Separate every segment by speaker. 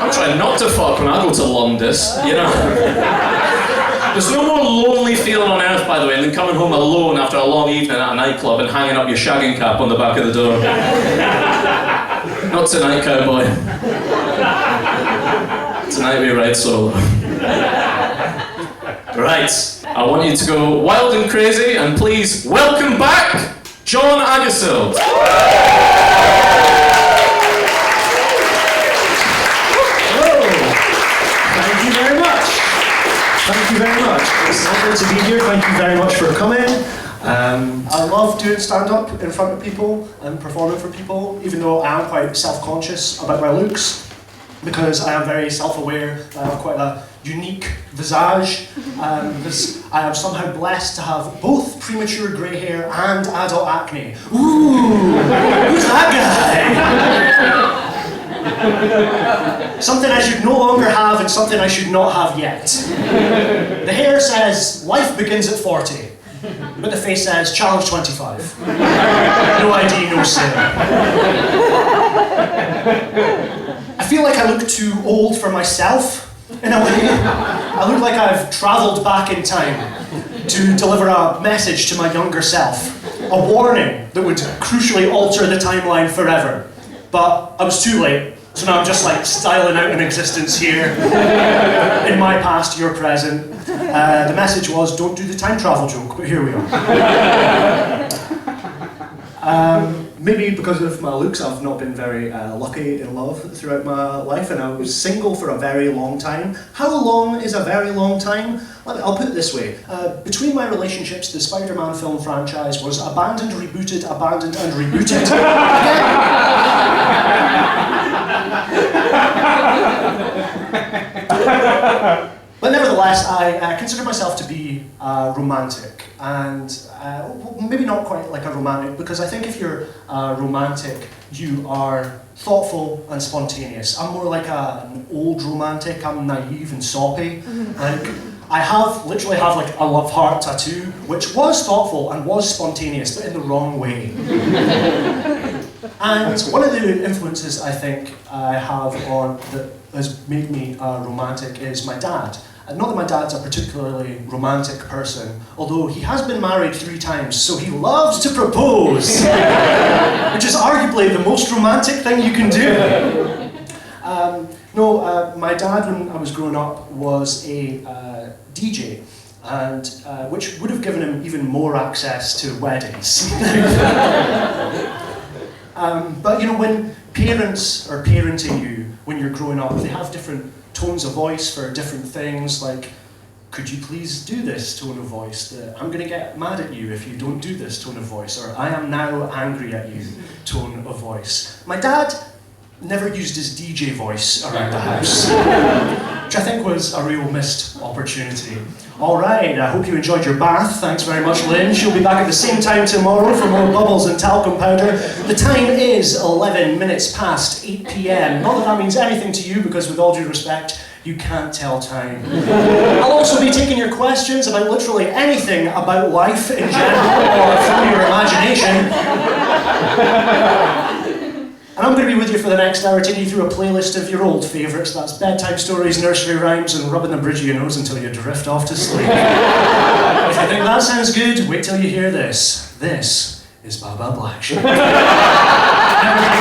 Speaker 1: I'm trying not to fuck when I go to Londis, you know. There's no more lonely feeling on earth, by the way, than coming home alone after a long evening at a nightclub and hanging up your shagging cap on the back of the door. Not tonight, cowboy. Tonight we ride solo. Right, I want you to go wild and crazy, and please welcome back John Aggasild.
Speaker 2: Thank you very much. Thank you very much. It's lovely to be here. Thank you very much for coming. I love doing stand-up in front of people and performing for people, even though I am quite self-conscious about my looks, because I am very self-aware. I have quite a unique visage, because I am somehow blessed to have both premature grey hair and adult acne. Ooh, who's that guy? Something I should no longer have and something I should not have yet. The hair says, life begins at 40. But the face says, challenge 25. No ID, no sin. I feel like I look too old for myself, in a way. I look like I've travelled back in time to deliver a message to my younger self. A warning that would crucially alter the timeline forever. But I was too late. So now I'm just like styling out an existence here. In my past, your present. The message was, don't do the time travel joke, but here we are. Maybe because of my looks, I've not been very lucky in love throughout my life, and I was single for a very long time. How long is a very long time? I'll put it this way. Between my relationships, the Spider-Man film franchise was abandoned, rebooted, abandoned, and rebooted. But nevertheless, I consider myself to be romantic, and maybe not quite like a romantic, because I think if you're romantic, you are thoughtful and spontaneous. I'm more like an old romantic. I'm naive and soppy. Like, I literally have like a love heart tattoo, which was thoughtful and was spontaneous, but in the wrong way. And one of the influences I think I have that has made me romantic is my dad. Not that my dad's a particularly romantic person, although he has been married 3 times, so he loves to propose, which is arguably the most romantic thing you can do. My dad, when I was growing up, was a DJ, and which would have given him even more access to weddings. But you know, when parents are parenting you when you're growing up, they have different tones of voice for different things, like, could you please do this tone of voice, I'm going to get mad at you if you don't do this tone of voice, or I am now angry at you tone of voice. My dad never used his DJ voice around the house, which I think was a real missed opportunity. Alright, I hope you enjoyed your bath. Thanks very much, Lynn. She'll be back at the same time tomorrow for more bubbles and talcum powder. The time is 11 minutes past 8 p.m. Not that that means anything to you, because with all due respect, you can't tell time. I'll also be taking your questions about literally anything about life in general, or from your imagination. And I'm going to be with you for the next hour, taking you through a playlist of your old favourites. That's bedtime stories, nursery rhymes, and rubbing the bridge of your nose until you drift off to sleep. If you think that sounds good, wait till you hear this. This is Baba Black Sheep. Never heard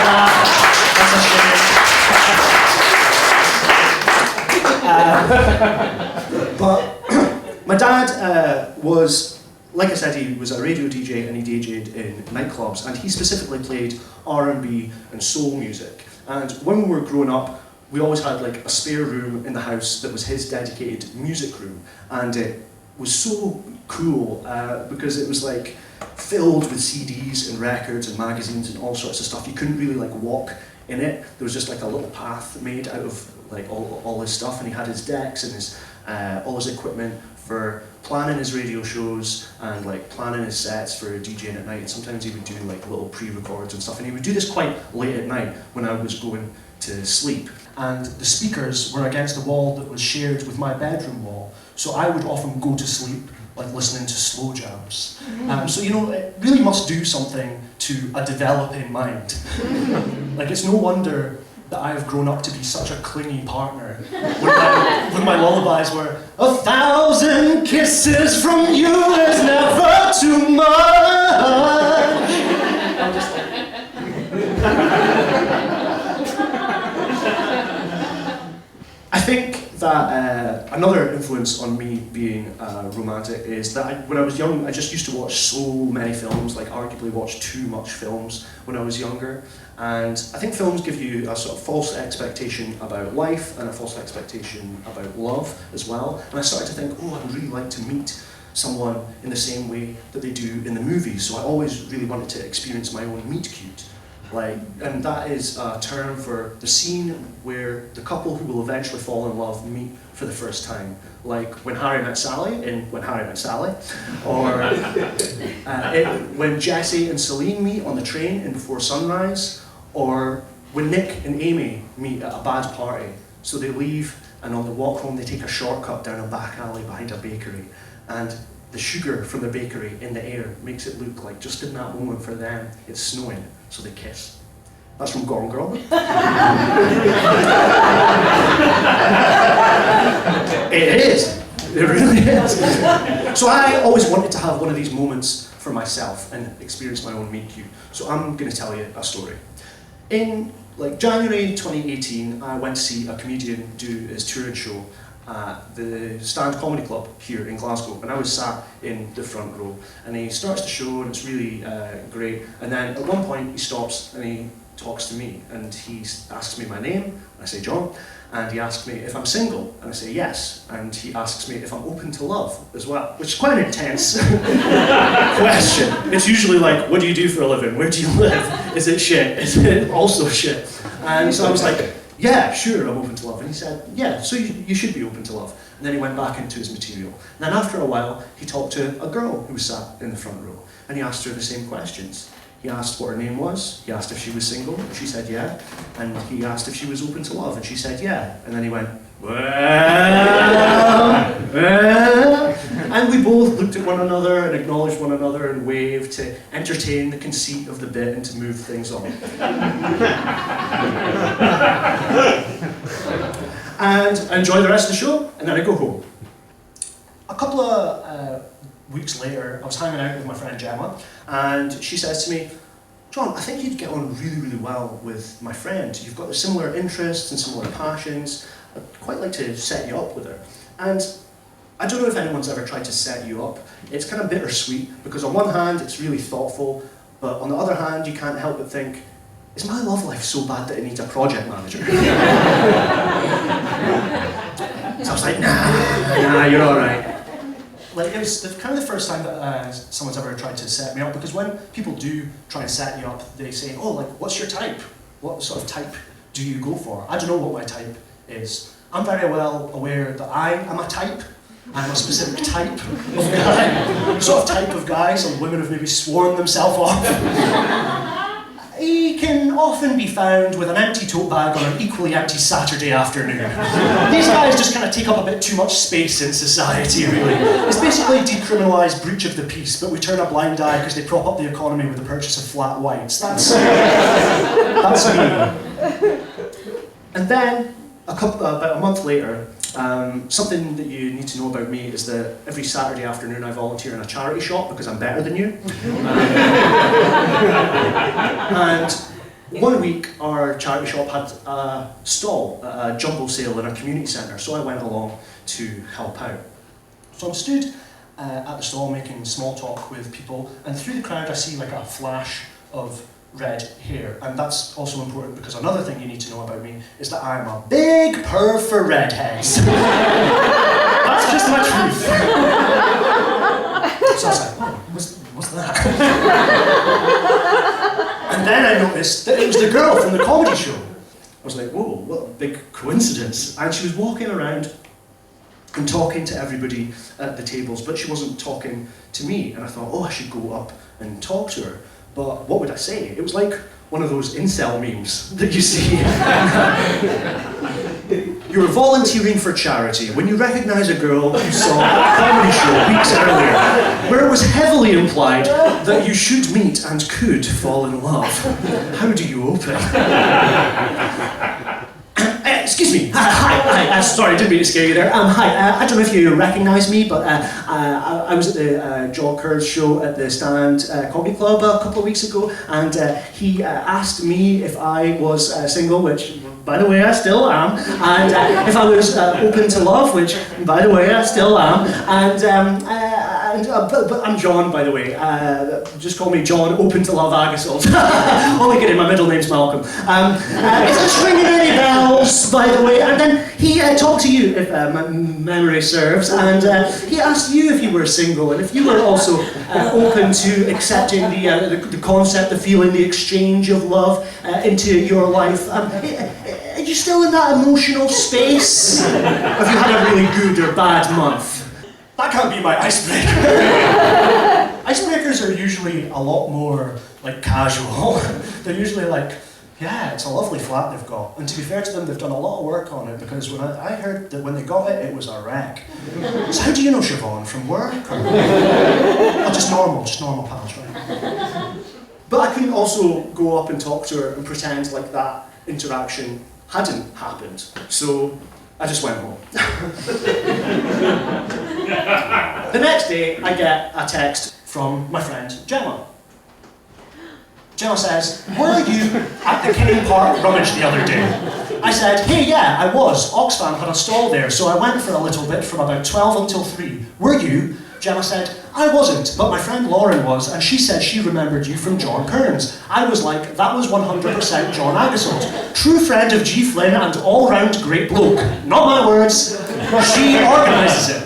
Speaker 2: that. That's a shame. But my dad was, like I said, he was a radio DJ and he DJ'd in nightclubs, and he specifically played R&B and soul music. And when we were growing up, we always had like a spare room in the house that was his dedicated music room, and it was so cool because it was like filled with CDs and records and magazines and all sorts of stuff. You couldn't really like walk in it. There was just like a little path made out of like all his stuff, and he had his decks and his all his equipment for planning his radio shows and like planning his sets for DJing at night. And sometimes he would do like little pre-records and stuff, and he would do this quite late at night when I was going to sleep. And the speakers were against the wall that was shared with my bedroom wall, so I would often go to sleep like listening to slow jams. So you know, it really must do something to a developing mind. Like, it's no wonder that I have grown up to be such a clingy partner. When my lullabies were, 1,000 kisses from you is never too much. I'm just like... I think that another influence on me being romantic is that when I was young, I just used to watch so many films, like arguably watched too much films when I was younger. And I think films give you a sort of false expectation about life and a false expectation about love as well. And I started to think, oh, I'd really like to meet someone in the same way that they do in the movies. So I always really wanted to experience my own meet cute. And that is a term for the scene where the couple who will eventually fall in love meet for the first time. Like when Harry met Sally in When Harry Met Sally, or when Jessie and Celine meet on the train in Before Sunrise, or when Nick and Amy meet at a bad party. So they leave, and on the walk home they take a shortcut down a back alley behind a bakery, and the sugar from the bakery in the air makes it look like just in that moment for them it's snowing, so they kiss. That's from Gone Girl. It is. It really is. So I always wanted to have one of these moments for myself and experience my own meet cute. So I'm going to tell you a story. In January 2018, I went to see a comedian do his touring show at the Stand Comedy Club here in Glasgow, and I was sat in the front row, and he starts the show and it's really great, and then at one point he stops and he talks to me, and he asks me my name, and I say John, and he asks me if I'm single, and I say yes, and he asks me if I'm open to love as well, which is quite an intense question. It's usually like, what do you do for a living? Where do you live? Is it shit? Is it also shit? And so I was like, yeah, sure, I'm open to love. And he said, yeah, so you should be open to love. And then he went back into his material. And then after a while, he talked to a girl who was sat in the front row, and he asked her the same questions. He asked what her name was, he asked if she was single, and she said yeah, and he asked if she was open to love, and she said yeah. And then he went, well, and we both looked at one another and acknowledged one another and waved to entertain the conceit of the bit and to move things on. And I enjoy the rest of the show, and then I go home. A couple of weeks later, I was hanging out with my friend Gemma, and she says to me, John, I think you'd get on really, really well with my friend. You've got similar interests and similar passions. I'd quite like to set you up with her. And I don't know if anyone's ever tried to set you up. It's kind of bittersweet, because on one hand, it's really thoughtful, but on the other hand, you can't help but think, is my love life so bad that it needs a project manager? So I was like, nah, you're all right. It was kind of the first time that someone's ever tried to set me up, because when people do try and set you up, they say, oh, what's your type? What sort of type do you go for? I don't know what my type is. I'm very well aware that I am a type. I'm a specific type of guy. Sort of type of guy some women have maybe sworn themselves off. He can often be found with an empty tote bag on an equally empty Saturday afternoon. These guys just kind of take up a bit too much space in society, really. It's basically decriminalised breach of the peace, but we turn a blind eye because they prop up the economy with the purchase of flat whites. That's me. And then, about a month later, something that you need to know about me is that every Saturday afternoon I volunteer in a charity shop because I'm better than you. And one week our charity shop had a stall, a jumbo sale in a community centre, so I went along to help out. So I'm stood at the stall making small talk with people, and through the crowd I see a flash of red hair, and that's also important because another thing you need to know about me is that I'm a big perv for redheads. That's just my truth. So I was like, oh, what's that? And then I noticed that it was the girl from the comedy show. I was like, whoa, what a big coincidence. And she was walking around and talking to everybody at the tables, but she wasn't talking to me, and I thought, oh, I should go up and talk to her. But what would I say? It was like one of those incel memes that you see. You're volunteering for charity when you recognise a girl you saw at a comedy show weeks earlier, where it was heavily implied that you should meet and could fall in love. How do you open? Sorry, didn't mean to scare you there. Hi, I don't know if you recognise me, but I was at the John Kerr's show at the Stand Comedy Club a couple of weeks ago, and he asked me if I was single, which, by the way, I still am, and if I was open to love, which, by the way, I still am, but I'm John, by the way. Just call me John, open to love Aggasild. Only kidding, my middle name's Malcolm. Is this ringing any bells, by the way? And then he talked to you, if my memory serves, and he asked you if you were single, and if you were also open to accepting the concept, the feeling, the exchange of love into your life. Are you still in that emotional space? Have you had a really good or bad month? That can't be my icebreaker. Icebreakers are usually a lot more like casual. They're usually like, yeah, it's a lovely flat they've got. And to be fair to them, they've done a lot of work on it, because when I heard that when they got it, it was a wreck. So how do you know Siobhan? From work? Or... oh, just normal pals, right? But I couldn't also go up and talk to her and pretend like that interaction hadn't happened. So I just went home. The next day, I get a text from my friend Gemma. Gemma says, "Were you at the King Park rummage the other day?" I said, "Hey, yeah, I was. Oxfam had a stall there, so I went for a little bit from about 12 until 3. Were you?" Gemma said, "I wasn't, but my friend Lauren was, and she said she remembered you from John Kearns." I was like, "That was 100% John Aggasild. True friend of G. Flynn and all-round great bloke." Not my words. She organises it.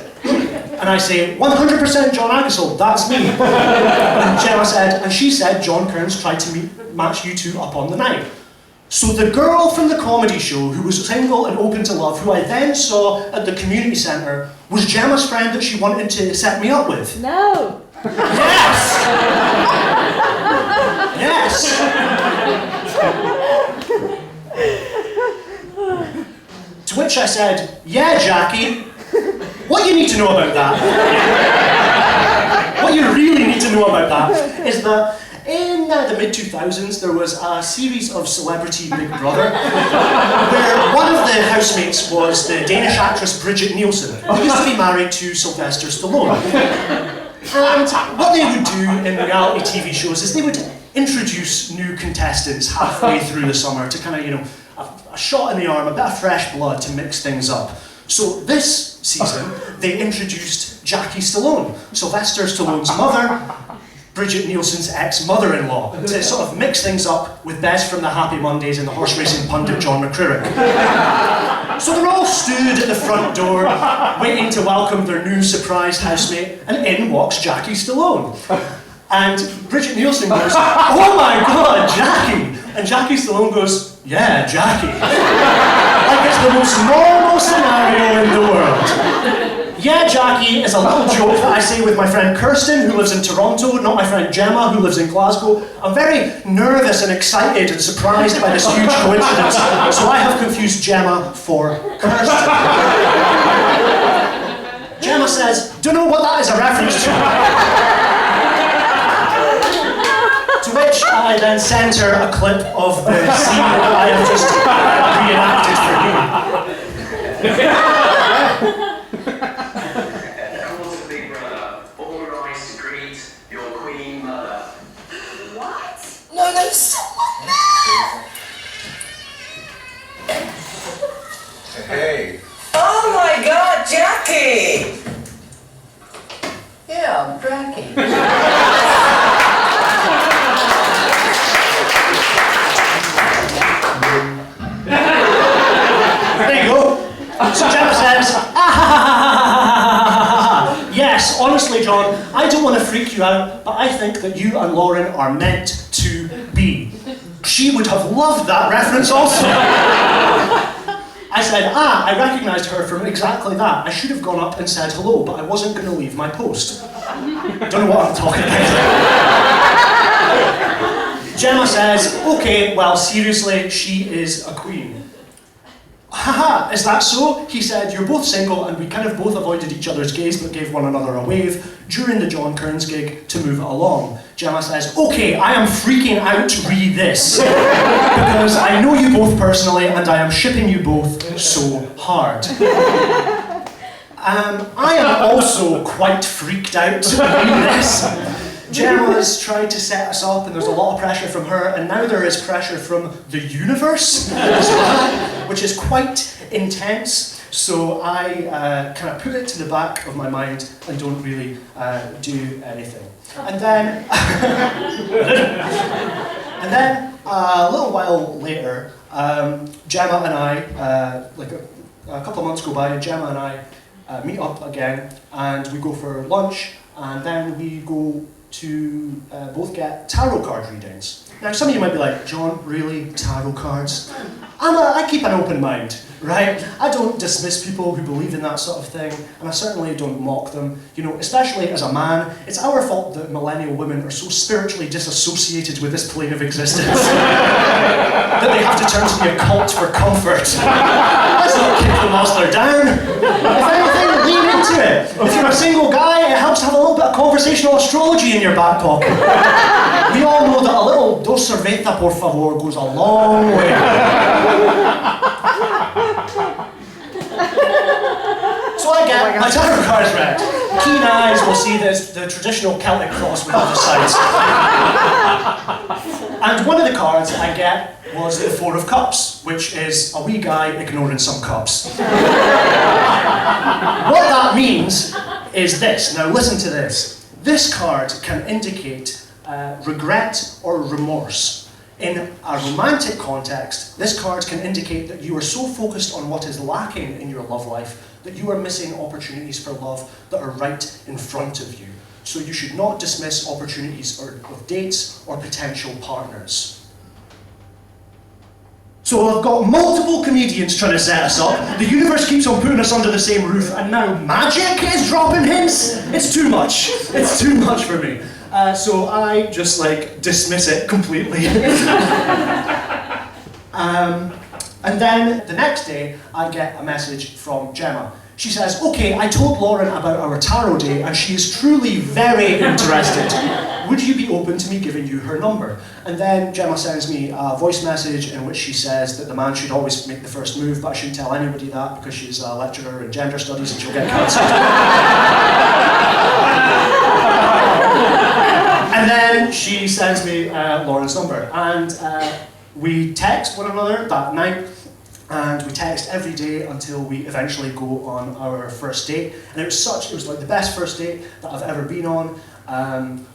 Speaker 2: And I say, 100% John Aggasild, that's me. And Gemma said, and she said John Kearns tried to match you two up on the night. So the girl from the comedy show who was single and open to love, who I then saw at the community centre, was Gemma's friend that she wanted to set me up with.
Speaker 3: No.
Speaker 2: Yes! Yes! To which I said, "Yeah, Jackie. What you need to know about that," what you really need to know about that, is that in the mid-2000s there was a series of Celebrity Big Brother where one of the housemates was the Danish actress Bridget Nielsen, who used to be married to Sylvester Stallone. And what they would do in reality TV shows is they would introduce new contestants halfway through the summer to kind of, a shot in the arm, a bit of fresh blood to mix things up. So this season, they introduced Jackie Stallone, Sylvester Stallone's mother, Bridget Nielsen's ex-mother-in-law, to sort of mix things up with Bez from the Happy Mondays and the horse racing pundit John McCririck. So they're all stood at the front door, waiting to welcome their new surprise housemate, and in walks Jackie Stallone. And Bridget Nielsen goes, "Oh my God, Jackie!" And Jackie Stallone goes, "Yeah, Jackie." Like it's the most normal scenario in the world. "Yeah, Jackie" is a little joke that I say with my friend Kirsten, who lives in Toronto, not my friend Gemma, who lives in Glasgow. I'm very nervous and excited and surprised by this huge coincidence, so I have confused Gemma for Kirsten. Gemma says, "Don't know what that is a reference to." To which I then send her a clip of the scene that I have just reenacted for you.
Speaker 4: Big brother, all rise to greet your queen mother.
Speaker 3: What? No, there's someone there!
Speaker 5: Hey.
Speaker 6: Oh my God, Jackie!
Speaker 3: Yeah, I'm Jackie.
Speaker 2: There you go. So Gemma says, "Yes, honestly, John, I don't want to freak you out, but I think that you and Lauren are meant to be." She would have loved that reference also. I said, I recognised her from exactly that. I should have gone up and said hello, but I wasn't going to leave my post. Don't know what I'm talking about. Gemma says, "Okay, well, seriously, she is a queen." Haha, is that so? He said, you're both single and we kind of both avoided each other's gaze but gave one another a wave during the John Kearns gig to move it along. Gemma says, okay, I am freaking out to read this because I know you both personally and I am shipping you both so hard. I am also quite freaked out to read this. Gemma's tried to set us up and there's a lot of pressure from her, and now there is pressure from the universe as well, which is quite intense. So I kind of put it to the back of my mind and don't really do anything. And then, a little while later, Gemma and I, like a couple of months go by, and Gemma and I meet up again, and we go for lunch, and then we go to both get tarot card readings. Now, some of you might be like, John, really? Tarot cards? I keep an open mind, right? I don't dismiss people who believe in that sort of thing, and I certainly don't mock them. You know, especially as a man, it's our fault that millennial women are so spiritually disassociated with this plane of existence that they have to turn to the occult for comfort. Let's not kick the monster down. If anything, lean into it. If you're a single guy, it helps to have a little bit of conversational astrology in your back pocket. We all know that a little dos cerveza, por favor, goes a long way. So I get my tarot cards read. Keen eyes will see the traditional Celtic cross with other sides. And one of the cards I get was the Four of Cups, which is a wee guy ignoring some cups. What that means is this. Now listen to this. This card can indicate regret or remorse. In a romantic context, this card can indicate that you are so focused on what is lacking in your love life that you are missing opportunities for love that are right in front of you. So you should not dismiss opportunities of dates or potential partners. So I've got multiple comedians trying to set us up, the universe keeps on putting us under the same roof, and now magic is dropping hints? It's too much. It's too much for me. So I just dismiss it completely. And then the next day, I get a message from Gemma. She says, okay, I told Lauren about our tarot day and she is truly very interested. Would you be open to me giving you her number? And then Gemma sends me a voice message in which she says that the man should always make the first move, but I shouldn't tell anybody that because she's a lecturer in gender studies and she'll get cancelled. And then she sends me Lauren's number, and we text one another that night, and we text every day until we eventually go on our first date. And it was like the best first date that I've ever been on.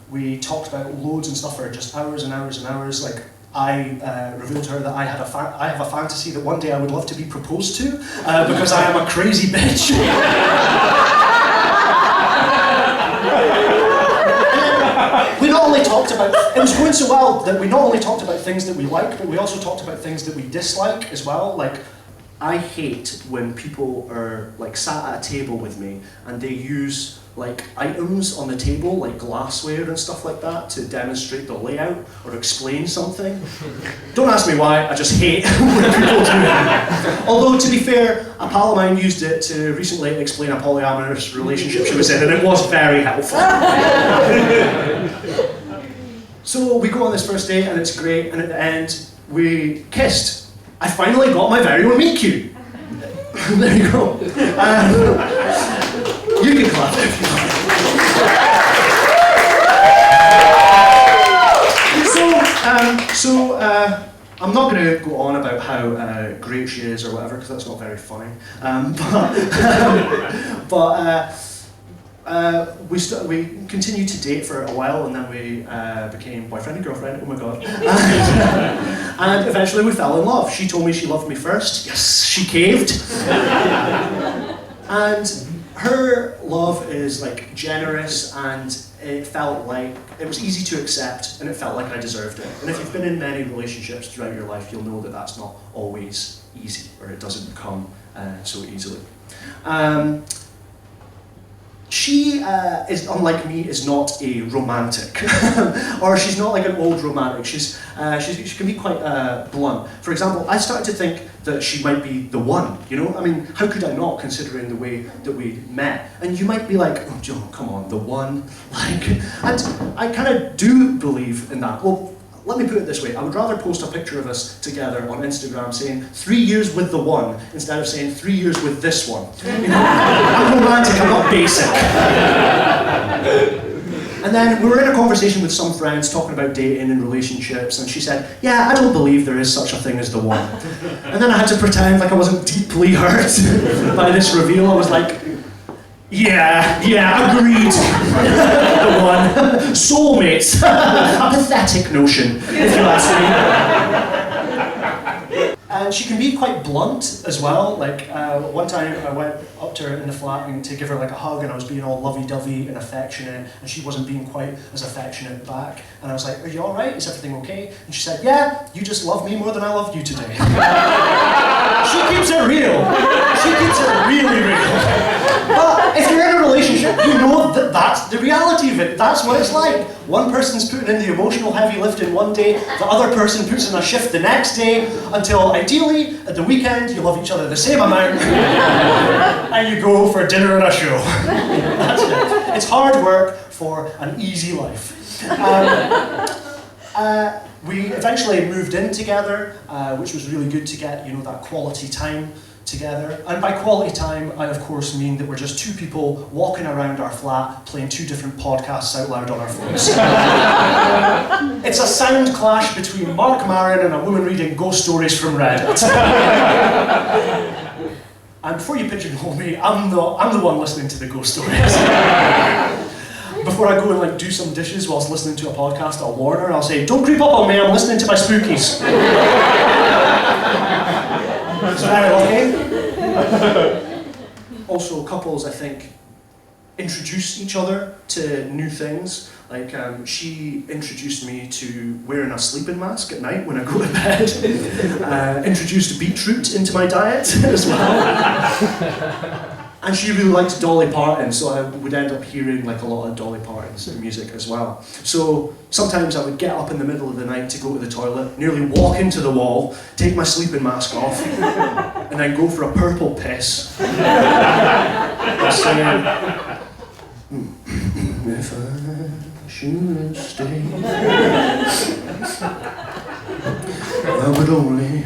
Speaker 2: We talked about loads and stuff for just hours and hours and hours. Like, I revealed to her that I have a fantasy that one day I would love to be proposed to, because I am a crazy bitch. We not only talked about, it was going so well that we not only talked about things that we like, but we also talked about things that we dislike as well. Like, I hate when people are sat at a table with me and they use items on the table, like glassware and stuff like that, to demonstrate the layout or explain something. Don't ask me why, I just hate when people do that. Although, to be fair, a pal of mine used it to recently explain a polyamorous relationship she was in, and it was very helpful. So we go on this first date, and it's great, and at the end, we kissed. I finally got my very own meet cute. There you go. You can clap if you want. I'm not going to go on about how great she is or whatever, because that's not very funny. We continued to date for a while, and then we became boyfriend and girlfriend. Oh my god! And eventually we fell in love. She told me she loved me first. Yes, she caved. And her love is generous, and it felt like it was easy to accept, and it felt like I deserved it. And if you've been in many relationships throughout your life, you'll know that that's not always easy, or it doesn't come so easily. She is, unlike me, is not a romantic, or she's not like an old romantic. She's She can be quite blunt. For example, I started to think that she might be the one, you know? I mean, how could I not, considering the way that we met? And you might be like, oh, Joe, come on, the one? Like, and I kind of do believe in that. Well, let me put it this way. I would rather post a picture of us together on Instagram saying 3 years with the one instead of saying 3 years with this one. You know, I'm romantic, I'm not basic. And then we were in a conversation with some friends talking about dating and relationships, and she said, yeah, I don't believe there is such a thing as the one. And then I had to pretend like I wasn't deeply hurt by this reveal. I was like, yeah, agreed. The one. Soulmates. A pathetic notion, if you ask me. And she can be quite blunt as well. Like, one time I went up to her in the flat and to give her like a hug, and I was being all lovey-dovey and affectionate, and she wasn't being quite as affectionate back. And I was like, are you alright? Is everything okay? And she said, yeah, you just love me more than I loved you today. She keeps it real. She keeps it really real. But if you're in a relationship, you know that that's the reality of it. That's what it's like. One person's putting in the emotional heavy lifting one day, the other person puts in a shift the next day, until ideally, at the weekend, you love each other the same amount, and you go for dinner and a show. That's it. It's hard work for an easy life. We eventually moved in together, which was really good to get, you know, that quality time together. And by quality time, I of course mean that we're just two people walking around our flat playing two different podcasts out loud on our phones. It's a sound clash between Mark Maron and a woman reading ghost stories from Reddit. And before you pigeonhole me, I'm the one listening to the ghost stories. Before I go and like do some dishes whilst listening to a podcast, I'll warn her. I'll say, "Don't creep up on me. I'm listening to my spookies." Is that okay? Also, couples, I think, introduce each other to new things. Like, she introduced me to wearing a sleeping mask at night when I go to bed. Introduced beetroot into my diet as well. And she really liked Dolly Parton, so I would end up hearing like a lot of Dolly Parton's music as well. So sometimes I would get up in the middle of the night to go to the toilet, nearly walk into the wall, take my sleeping mask off, and then go for a purple piss. Saying, if I should stay, I would only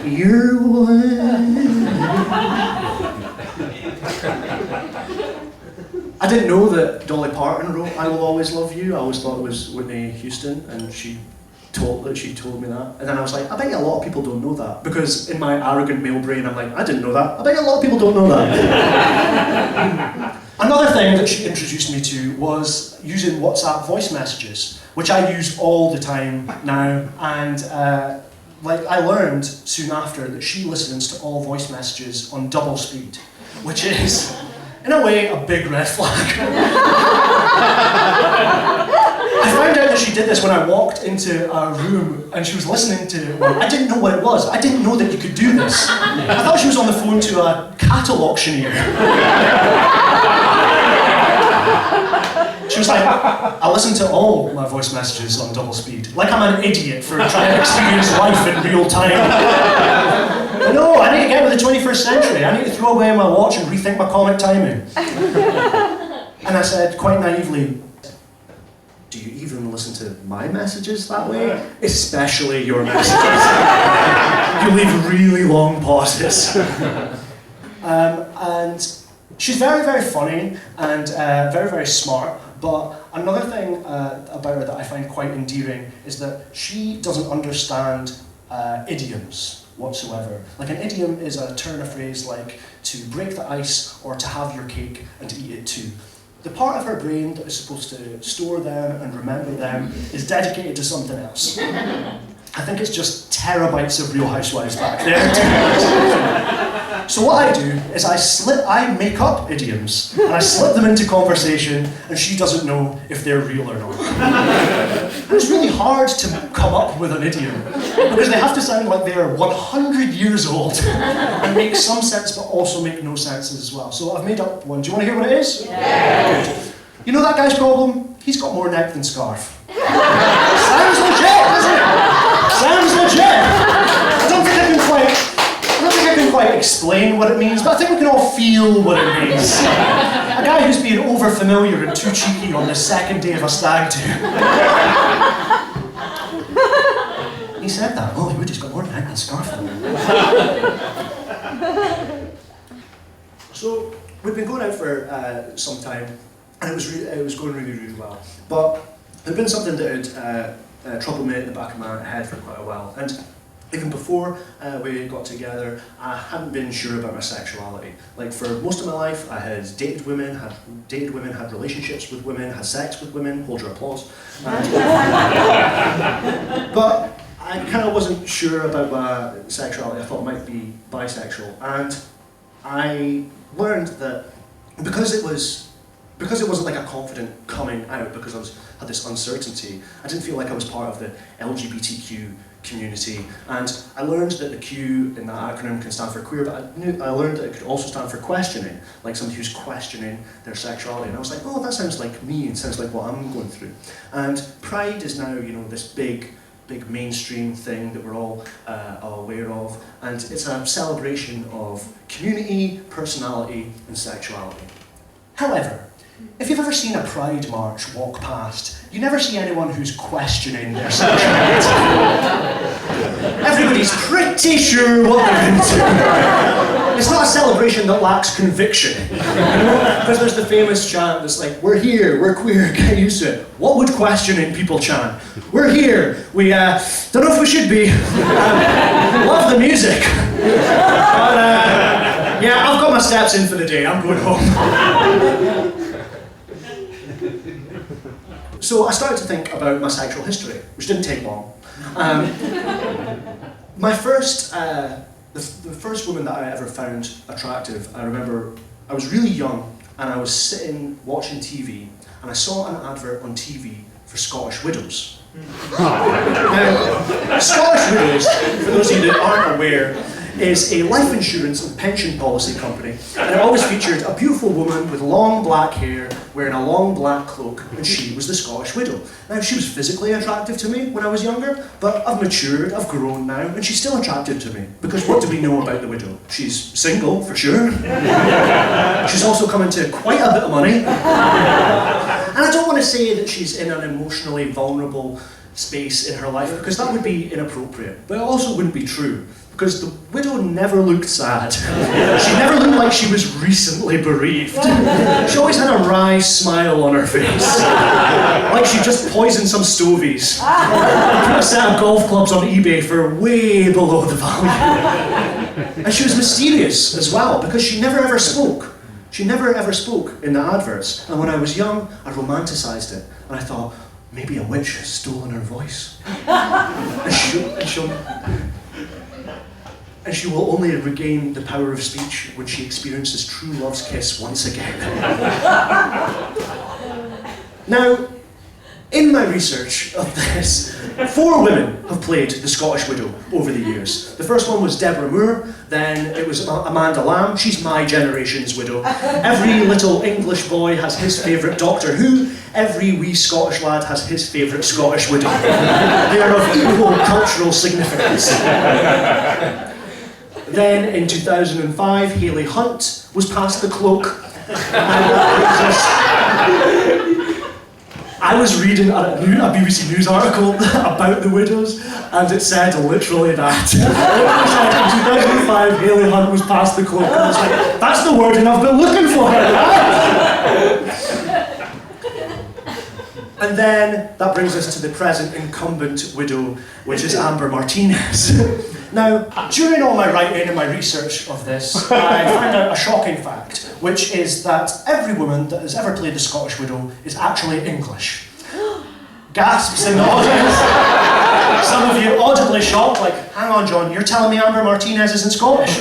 Speaker 2: be your wife. I didn't know that Dolly Parton wrote I Will Always Love You. I always thought it was Whitney Houston, and she told me that. And then I was like, I bet you a lot of people don't know that. Because in my arrogant male brain, I'm like, I didn't know that. I bet you a lot of people don't know that. Another thing that she introduced me to was using WhatsApp voice messages, which I use all the time now. And I learned soon after that she listens to all voice messages on double speed, which is, in a way, a big red flag. I found out that she did this when I walked into a room and she was listening to one. I didn't know what it was. I didn't know that you could do this. I thought she was on the phone to a cattle auctioneer. She was like, I listen to all my voice messages on double speed. Like I'm an idiot for trying to experience life in real time. No, I need to get with the 21st century. I need to throw away my watch and rethink my comic timing. And I said, quite naively, do you even listen to my messages that way? Especially your messages. You leave really long pauses. And she's very, very funny and very, very smart. But another thing about her that I find quite endearing is that she doesn't understand idioms whatsoever. Like an idiom is a turn of phrase like to break the ice or to have your cake and to eat it too. The part of her brain that is supposed to store them and remember them is dedicated to something else. I think it's just terabytes of Real Housewives back there. So what I do is I make up idioms and I slip them into conversation and she doesn't know if they're real or not. And it's really hard to come up with an idiom because they have to sound like they're 100 years old and make some sense but also make no sense as well. So I've made up one. Do you want to hear what it is?
Speaker 3: Yeah.
Speaker 2: Good. You know that guy's problem? He's got more neck than scarf. Sounds legit, doesn't it? Sounds legit. I don't think I can quite explain what it means, but I think we can all feel what it means. A guy who's being over-familiar and too cheeky on the second day of a stag do. He said that. Oh, he would. He's got more neck than scarf on. So we've been going out for some time, and it was going really, really well. But there'd been something that had troubled me at the back of my head for quite a while, and even before we got together, I hadn't been sure about my sexuality. Like, for most of my life, I had dated women, had relationships with women, had sex with women. Hold your applause. But I kind of wasn't sure about my sexuality. I thought I might be bisexual, and I learned that because it wasn't like a confident coming out, because I had this uncertainty, I didn't feel like I was part of the LGBTQ community. And I learned that the Q in that acronym can stand for queer, but I learned that it could also stand for questioning, like somebody who's questioning their sexuality. And I was like, oh, that sounds like me, it sounds like what I'm going through. And Pride is now, this big mainstream thing that we're all aware of, and it's a celebration of community, personality, and sexuality. However, if you've ever seen a Pride march walk past, you never see anyone who's questioning their sexuality. Everybody's pretty sure what they're into. It's not a celebration that lacks conviction. Because there's the famous chant that's like, we're here, we're queer, get used to it. What would questioning people chant? We're here, we don't know if we should be. Love the music. But yeah, I've got my steps in for the day, I'm going home. So I started to think about my sexual history, which didn't take long. My first, the first woman that I ever found attractive, I remember I was really young and I was sitting watching TV and I saw an advert on TV for Scottish widows. Now, Scottish Widows, for those of you that aren't aware, is a life insurance and pension policy company, and it always featured a beautiful woman with long black hair wearing a long black cloak, and she was the Scottish widow. Now, she was physically attractive to me when I was younger, but I've matured, I've grown now, and she's still attractive to me, because what do we know about the widow? She's single, for sure. She's also come into quite a bit of money. And I don't want to say that she's in an emotionally vulnerable space in her life, because that would be inappropriate, but it also wouldn't be true. Because the widow never looked sad. She never looked like she was recently bereaved. She always had a wry smile on her face. Like she just poisoned some stovies. And put a set of golf clubs on eBay for way below the value. And she was mysterious as well, because she never ever spoke. She never ever spoke in the adverts. And when I was young, I romanticised it. And I thought, maybe a witch has stolen her voice. And she will only regain the power of speech when she experiences true love's kiss once again. Now, in my research of this, 4 women have played the Scottish widow over the years. The first one was Deborah Moore, then it was Amanda Lamb, she's my generation's widow. Every little English boy has his favourite Doctor Who, every wee Scottish lad has his favourite Scottish widow. They are of equal cultural significance. Then in 2005, Hayley Hunt was passed the cloak. I was reading a BBC News article about the widows, and it said literally that. In 2005, Hayley Hunt was passed the cloak. And I was like, that's the wording I've been looking for. And then that brings us to the present incumbent widow, which is Amber Martinez. Now, during all my writing and my research of this, I found out a shocking fact, which is that every woman that has ever played the Scottish widow is actually English. Gasps in the audience. Some of you audibly shocked, like, hang on John, you're telling me Amber Martinez isn't Scottish?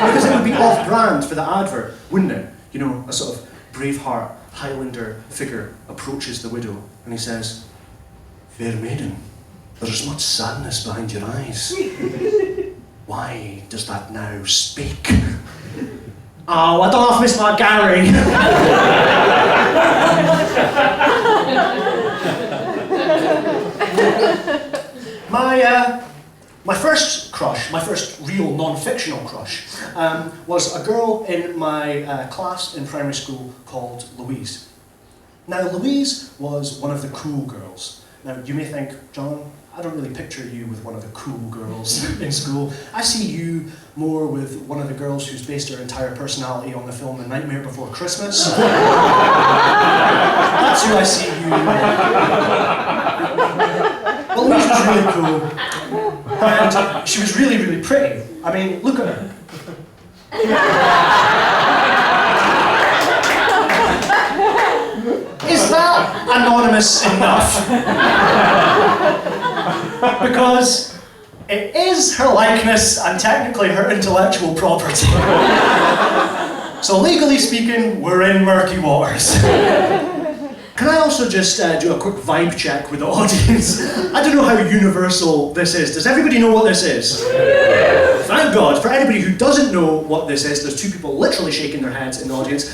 Speaker 2: Because it would be off-brand for the advert, wouldn't it? You know, a sort of Braveheart Highlander figure approaches the widow and he says, "Fair maiden, there is much sadness behind your eyes. Why does that now speak?" Oh, I don't know if Miss Gary. My first crush, my first real non-fictional crush, was a girl in my class in primary school called Louise. Now, Louise was one of the cool girls. Now, you may think, John, I don't really picture you with one of the cool girls in school. I see you more with one of the girls who's based her entire personality on the film The Nightmare Before Christmas. That's who I see you with. But Louise was really cool. And she was really, really pretty. I mean, look at her. Is that anonymous enough? Because it is her likeness and technically her intellectual property. So legally speaking, we're in murky waters. Can I also just do a quick vibe check with the audience? I don't know how universal this is. Does everybody know what this is? Thank God. For anybody who doesn't know what this is, there's two people literally shaking their heads in the audience.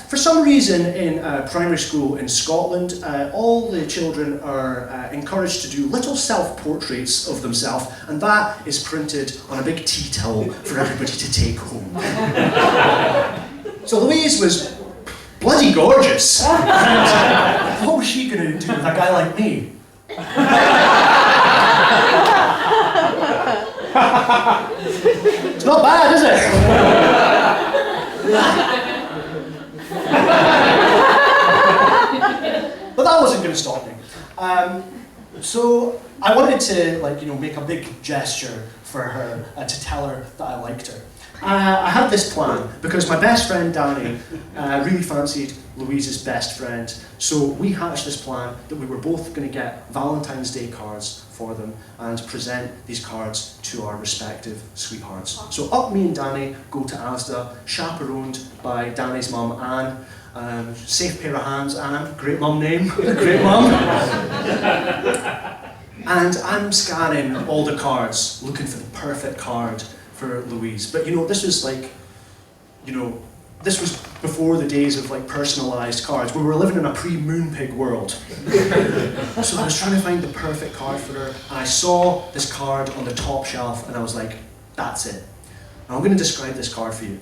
Speaker 2: For some reason in primary school in Scotland, all the children are encouraged to do little self-portraits of themselves, and that is printed on a big tea towel for everybody to take home. So Louise was bloody gorgeous. And what was she going to do with a guy like me? It's not bad, is it? But that wasn't going to stop me. So I wanted to, make a big gesture for her to tell her that I liked her. I had this plan because my best friend Danny really fancied Louise's best friend, so we hatched this plan that we were both going to get Valentine's Day cards for them and present these cards to our respective sweethearts. So up me and Danny go to Asda, chaperoned by Danny's mum Anne. Safe pair of hands, Anne. Great mum name. Great mum. And I'm scanning all the cards, looking for the perfect card for Louise. But this was this was before the days of personalised cards. We were living in a pre-Moonpig world. So I was trying to find the perfect card for her, and I saw this card on the top shelf, and I was like, that's it. Now I'm going to describe this card for you.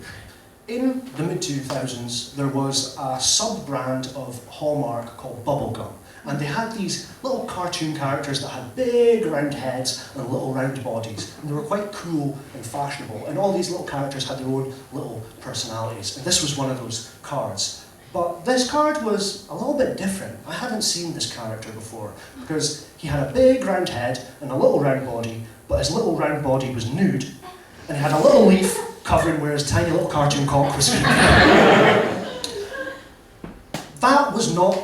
Speaker 2: In the mid-2000s, there was a sub-brand of Hallmark called Bubblegum. And they had these little cartoon characters that had big round heads and little round bodies. And they were quite cool and fashionable. And all these little characters had their own little personalities. And this was one of those cards. But this card was a little bit different. I hadn't seen this character before, because he had a big round head and a little round body, but his little round body was nude, and he had a little leaf covering where his tiny little cartoon cock was. That was not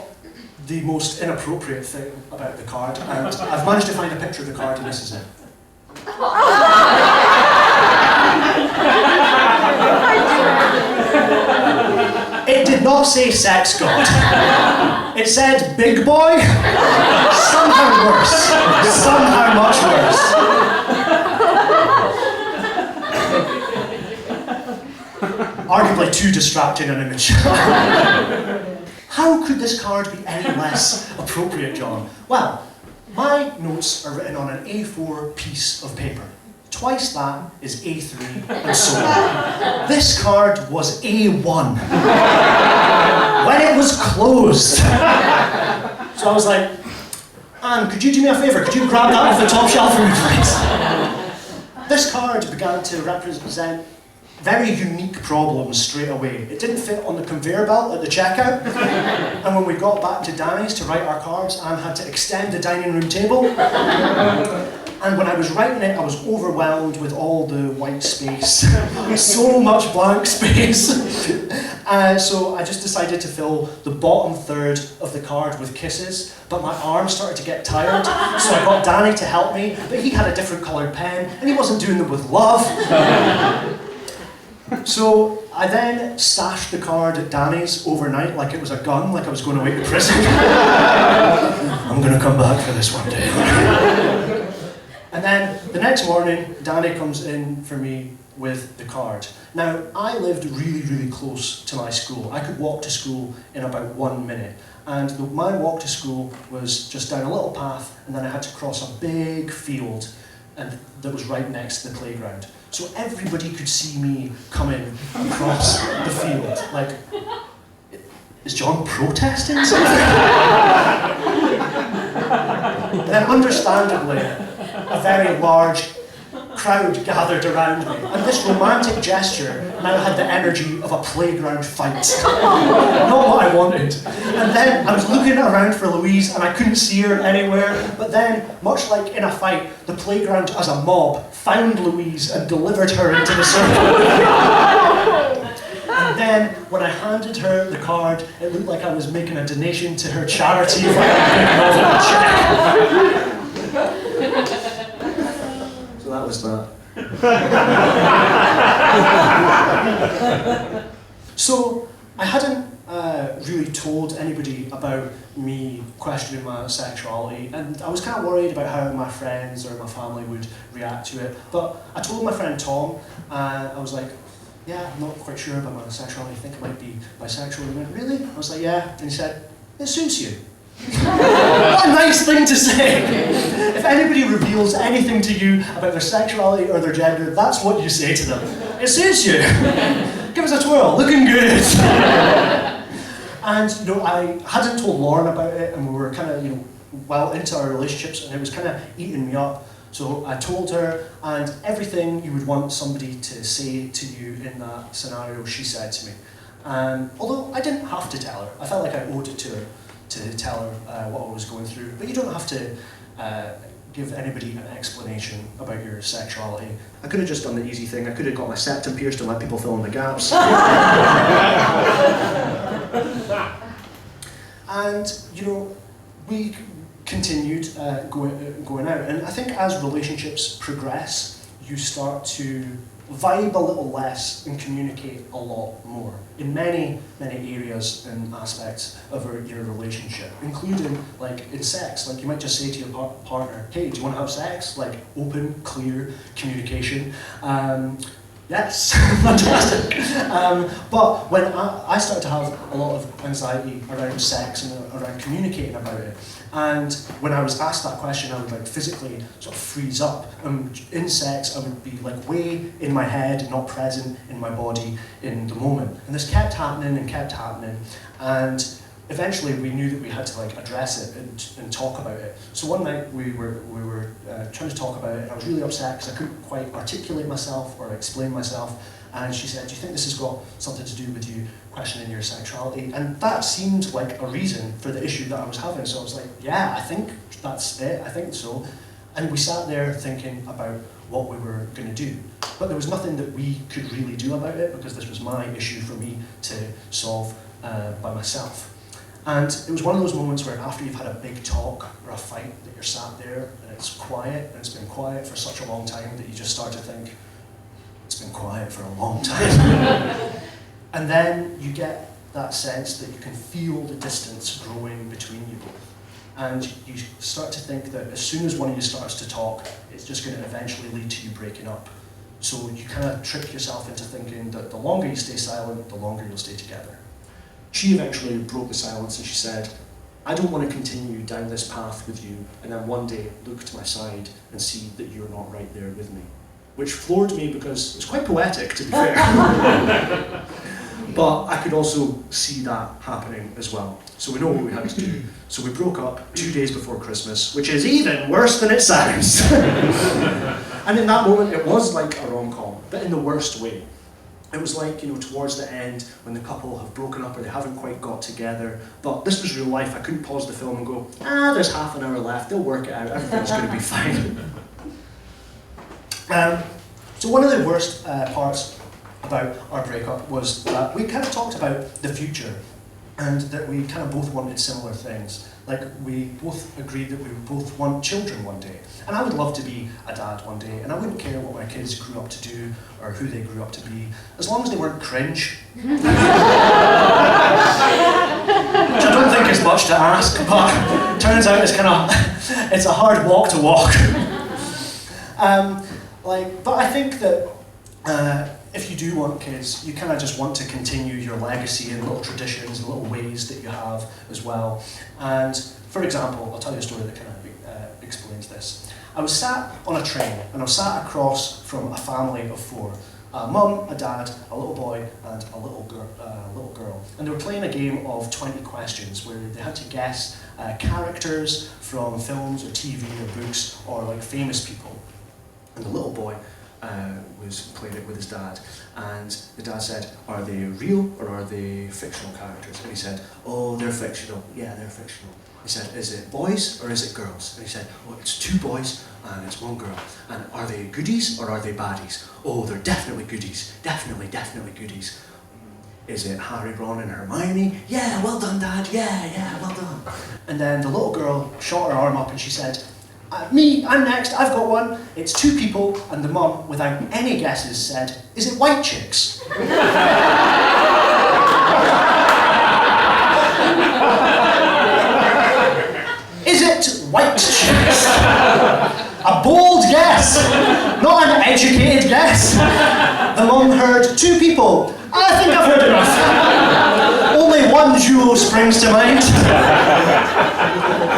Speaker 2: the most inappropriate thing about the card, and I've managed to find a picture of the card, and this is it. It did not say sex god. It said big boy. Somehow worse. Somehow much worse. Arguably too distracting an image. How could this card be any less appropriate, John? Well, my notes are written on an A4 piece of paper. Twice that is A3, and so on. This card was A1 when it was closed. So I was like, Anne, could you do me a favour? Could you grab that off the top shelf for me, please? This card began to represent very unique problems straight away. It didn't fit on the conveyor belt at the checkout, and when we got back to Danny's to write our cards, Anne had to extend the dining room table. And when I was writing it, I was overwhelmed with all the white space. So much blank space. So I just decided to fill the bottom third of the card with kisses, but my arms started to get tired, so I got Danny to help me, but he had a different coloured pen, and he wasn't doing them with love. So I then stashed the card at Danny's overnight like it was a gun, like I was going away to prison. I'm going to come back for this one day. And then the next morning, Danny comes in for me with the card. Now, I lived really, really close to my school. I could walk to school in about 1 minute. And my walk to school was just down a little path, and then I had to cross a big field and that was right next to the playground. So everybody could see me coming across the field. Like, is John protesting something? And then understandably, a very large crowd gathered around me, and this romantic gesture now had the energy of a playground fight. Not what I wanted. And then I was looking around for Louise and I couldn't see her anywhere, but then, much like in a fight, the playground as a mob found Louise and delivered her into the circle. And then, when I handed her the card, it looked like I was making a donation to her charity for a check. So that was that. So I hadn't really told anybody about me questioning my sexuality, and I was kind of worried about how my friends or my family would react to it. But I told my friend Tom, and I was like, yeah, I'm not quite sure about my sexuality, I think I might be bisexual. And he went, really? I was like, yeah. And he said, it suits you. What a nice thing to say! If anybody reveals anything to you about their sexuality or their gender, that's what you say to them. It suits you! Give us a twirl, looking good! And I hadn't told Lauren about it, and we were kind of well into our relationships, and it was kind of eating me up. So I told her, and everything you would want somebody to say to you in that scenario, she said to me. Although I didn't have to tell her, I felt like I owed it to her to tell her what I was going through. But you don't have to give anybody an explanation about your sexuality. I could have just done the easy thing. I could have got my septum pierced and let people fill in the gaps. And, we continued going out. And I think as relationships progress, you start to vibe a little less and communicate a lot more in many, many areas and aspects of your relationship, including in sex. You might just say to your partner, hey, do you want to have sex? Open, clear communication. Yes, fantastic. But when I started to have a lot of anxiety around sex and around communicating about it, and when I was asked that question, I would physically sort of freeze up. In sex, I would be way in my head, not present in my body in the moment. And this kept happening and kept happening. And eventually we knew that we had to address it and talk about it. So one night we were trying to talk about it, and I was really upset because I couldn't quite articulate myself or explain myself. And she said, do you think this has got something to do with you questioning your sexuality? And that seemed like a reason for the issue that I was having. So I was like, yeah, I think that's it, I think so. And we sat there thinking about what we were going to do. But there was nothing that we could really do about it because this was my issue for me to solve by myself. And it was one of those moments where after you've had a big talk or a fight that you're sat there and it's quiet, and it's been quiet for such a long time that you just start to think, it's been quiet for a long time. And then you get that sense that you can feel the distance growing between you both. And you start to think that as soon as one of you starts to talk, it's just going to eventually lead to you breaking up. So you kind of trick yourself into thinking that the longer you stay silent, the longer you'll stay together. She eventually broke the silence and she said, I don't want to continue down this path with you and then one day look to my side and see that you're not right there with me. Which floored me because it's quite poetic, to be fair. But I could also see that happening as well. So we know what we had to do. So we broke up 2 days before Christmas, which is even worse than it sounds. And in that moment, it was like a rom-com, but in the worst way. It was towards the end, when the couple have broken up or they haven't quite got together. But this was real life. I couldn't pause the film and go, there's half an hour left, they'll work it out, everything's going to be fine. So one of the worst parts about our breakup was that we kind of talked about the future and that we kind of both wanted similar things. We both agreed that we would both want children one day. And I would love to be a dad one day, and I wouldn't care what my kids grew up to do or who they grew up to be, as long as they weren't cringe. Which I don't think is much to ask, but turns out it's a hard walk to walk. But I think that if you do want kids, you kind of just want to continue your legacy and little traditions and little ways that you have as well. And for example, I'll tell you a story that kind of explains this. I was sat on a train, and I was sat across from a family of 4. A mum, a dad, a little boy, and a little girl. And they were playing a game of 20 questions where they had to guess characters from films or TV or books or like famous people. And the little boy was playing it with his dad, and the dad said, "Are they real or are they fictional characters?" And he said, "Oh, they're fictional. Yeah, they're fictional." He said, "Is it boys or is it girls?" And he said, "Oh, it's 2 boys and it's 1 girl. And are they goodies or are they baddies?" "Oh, they're definitely goodies. Definitely goodies." "Is it Harry, Ron and Hermione?" "Yeah, well done, Dad. Yeah, well done." And then the little girl shot her arm up and she said, "Me, I'm next, I've got one. It's 2 people," and the mum, without any guesses, said, "Is it white chicks?" Is it white chicks? A bold guess, not an educated guess. The mum heard 2 people. "I think I've heard enough." Only one duo springs to mind.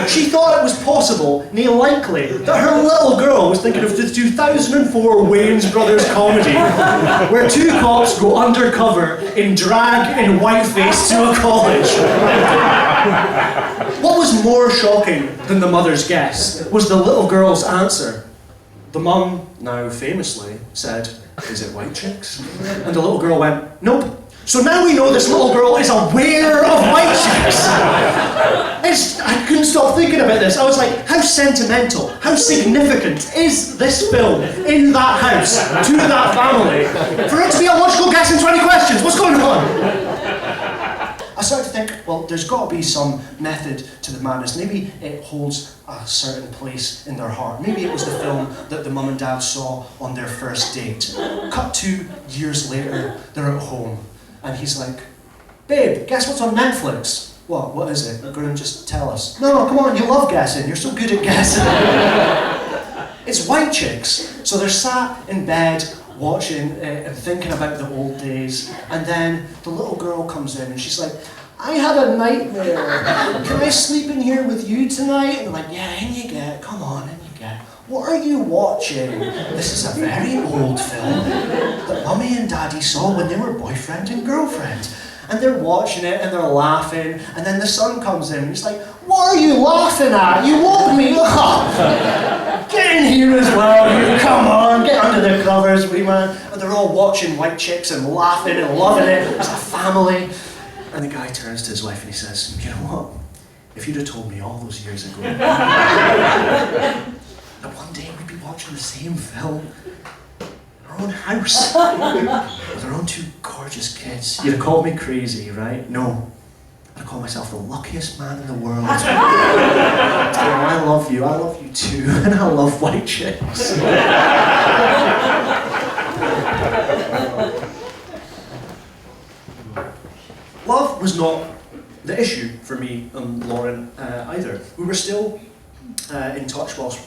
Speaker 2: She thought it was possible, nay likely, that her little girl was thinking of the 2004 Wayans Brothers comedy, where 2 cops go undercover in drag in whiteface to a college. What was more shocking than the mother's guess was the little girl's answer. The mum, now famously, said, "Is it white chicks?" And the little girl went, "Nope." So now we know this little girl is aware of white chicks. I couldn't stop thinking about this. I was like, how sentimental, how significant is this film in that house, to that family, for it to be a logical guess in 20 questions? What's going on? I started to think, well, there's got to be some method to the madness. Maybe it holds a certain place in their heart. Maybe it was the film that the mum and dad saw on their first date. Cut 2 years later, they're at home, and he's like, "Babe, guess what's on Netflix?" What is it? Go and just tell us. "No, come on, you love guessing. You're so good at guessing." It's white chicks. So they're sat in bed, watching and thinking about the old days, and then the little girl comes in and she's like, "I had a nightmare. Can I sleep in here with you tonight?" And I'm like, "Yeah, in you get. Come on, in you get. What are you watching?" "This is a very old film that Mummy and Daddy saw when they were boyfriend and girlfriend." And they're watching it and they're laughing, and then the son comes in and he's like, "What are you laughing at? You woke me up. Get in here as well, you, come on, get under the covers, wee man." And they're all watching white chicks and laughing and loving it as a family. And the guy turns to his wife and he says, "You know what? If you'd have told me all those years ago that one day we'd be watching the same film in our own house with our own 2 gorgeous kids, you'd have called me crazy, right? No. I call myself the luckiest man in the world." Oh, I love you too, and I love white chicks. Love was not the issue for me and Lauren either. We were still in touch whilst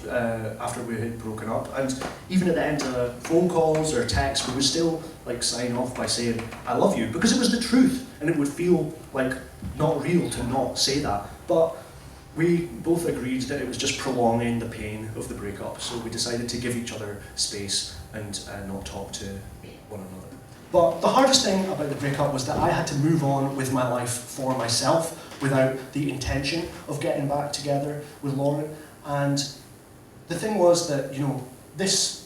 Speaker 2: after we had broken up, and even at the end of phone calls or texts, we would still like sign off by saying "I love you," because it was the truth, and it would feel like not real to not say that. But we both agreed that it was just prolonging the pain of the breakup, so we decided to give each other space and not talk to one another. But the hardest thing about the breakup was that I had to move on with my life for myself without the intention of getting back together with Lauren. And the thing was that, you know, this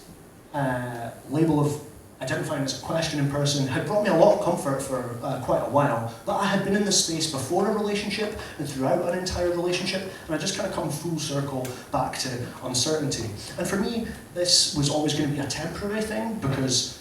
Speaker 2: label of identifying as a questioning person had brought me a lot of comfort for quite a while. But I had been in this space before a relationship and throughout an entire relationship, and I just kind of come full circle back to uncertainty. And for me, this was always going to be a temporary thing, because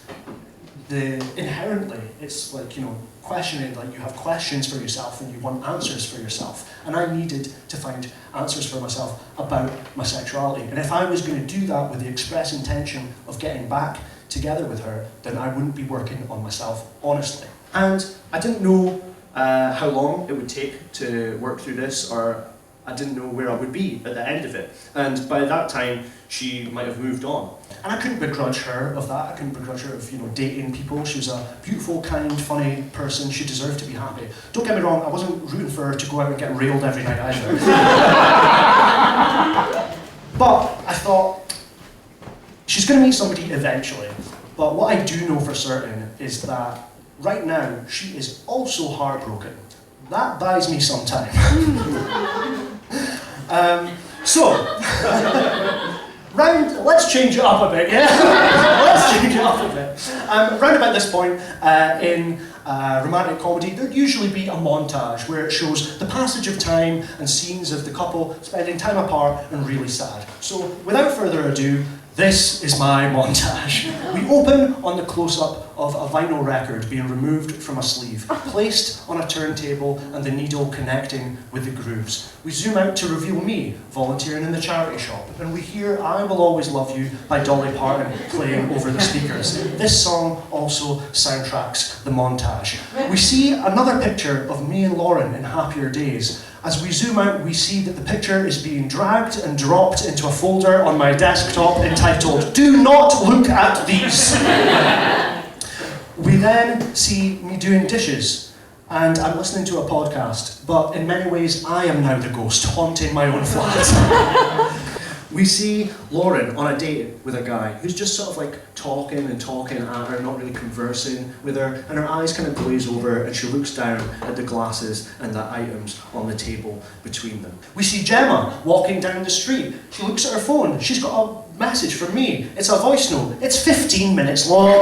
Speaker 2: inherently it's like, you know, questioning, like you have questions for yourself and you want answers for yourself. And I needed to find answers for myself about my sexuality. And if I was going to do that with the express intention of getting back together with her, then I wouldn't be working on myself honestly. And I didn't know how long it would take to work through this, or I didn't know where I would be at the end of it. And by that time, she might have moved on. And I couldn't begrudge her of that. I couldn't begrudge her of, dating people. She was a beautiful, kind, funny person. She deserved to be happy. Don't get me wrong, I wasn't rooting for her to go out and get railed every night either. But I thought, she's going to meet somebody eventually. But what I do know for certain is that right now, she is also heartbroken. That buys me some time. Let's change it up a bit, yeah? Let's change it up a bit. Round about this point in romantic comedy, there'd usually be a montage where it shows the passage of time and scenes of the couple spending time apart and really sad. So, without further ado, this is my montage. We open on the close-up of a vinyl record being removed from a sleeve, placed on a turntable and the needle connecting with the grooves. We zoom out to reveal me, volunteering in the charity shop, and we hear I Will Always Love You by Dolly Parton playing over the speakers. This song also soundtracks the montage. We see another picture of me and Lauren in happier days. As we zoom out, we see that the picture is being dragged and dropped into a folder on my desktop entitled, "Do not look at these." We then see me doing dishes, and I'm listening to a podcast, but in many ways, I am now the ghost haunting my own flat. We see Lauren on a date with a guy who's just sort of like talking at her, not really conversing with her, and her eyes kind of glaze over and she looks down at the glasses and the items on the table between them. We see Gemma walking down the street. She looks at her phone. She's got a message from me. It's a voice note. It's 15 minutes long.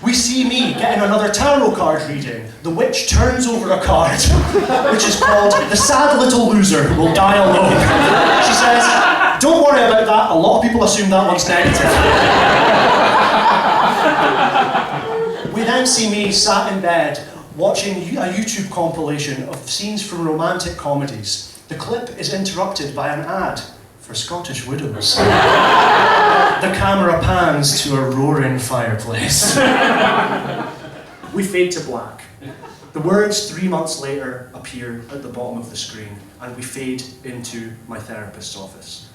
Speaker 2: We see me getting another tarot card reading. The witch turns over a card, which is called "The Sad Little Loser Who Will Die Alone." She says, "Don't worry about that, a lot of people assume that one's negative." We then see me sat in bed, watching a YouTube compilation of scenes from romantic comedies. The clip is interrupted by an ad for Scottish widows. The camera pans to a roaring fireplace. We fade to black. The words 3 months later appear at the bottom of the screen, and we fade into my therapist's office.